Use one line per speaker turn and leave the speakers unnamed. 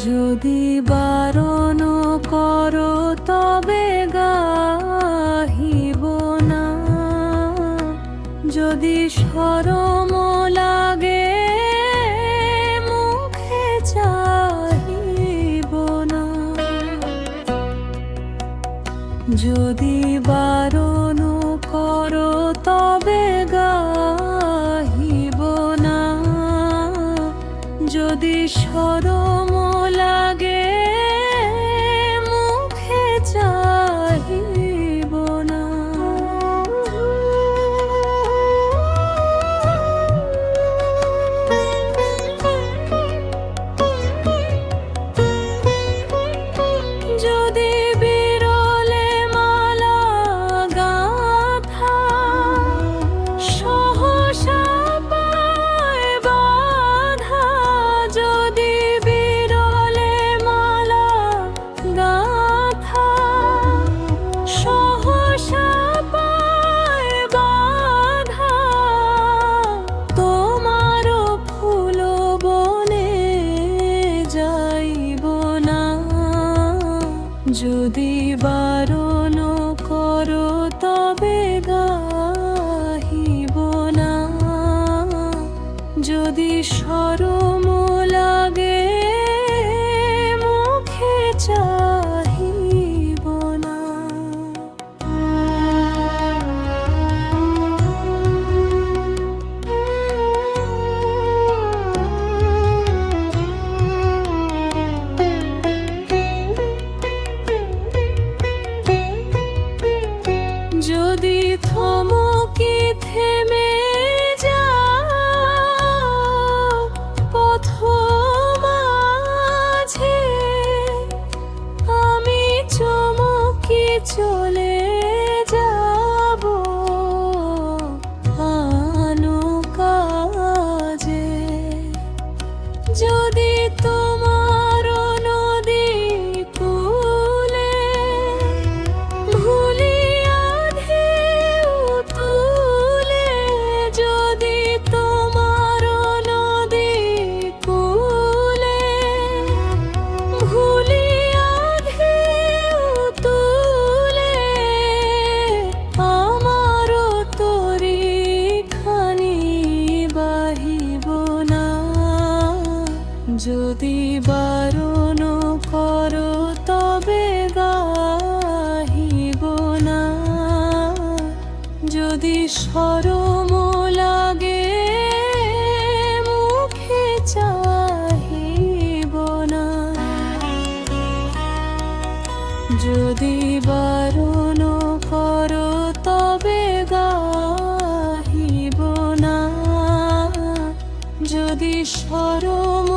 যদি বারণ করো তবে গাহিব না, যদি শরম লাগে মুখে চাহিব না। যদি বারণ করো তবে গাহিব না, যদি শরম লাগে মুখে চাহিব না। যদি বিরলে মালা গাঁথা সহসা পায় বাধা, যদি বিরলে মালা গাঁথা সহসা পায় বাধা, তোমারও ফুল বনে যাইব না। যদি বারণ করো তবে গাহিব না, যদি শরম লাগে মুখে চাহিব না। যদি থমকি থেমে যাও পথ মাঝে, আমি চমকি চলে যাব আনো কাজে। যদি তোমার নদী কূলে ভুলিয়া ঢেউ তুলে, যদি তোমার নদী কূলে ভুলিয়া ঢেউ তুলে, আমারও তরি খানি বাহিব না। যদি বারণ করো তবে গাহিব না, যদি শরম লাগে মুখে চাহিব না। যদি বারণ করো তবে গাহিব না, যদি শরম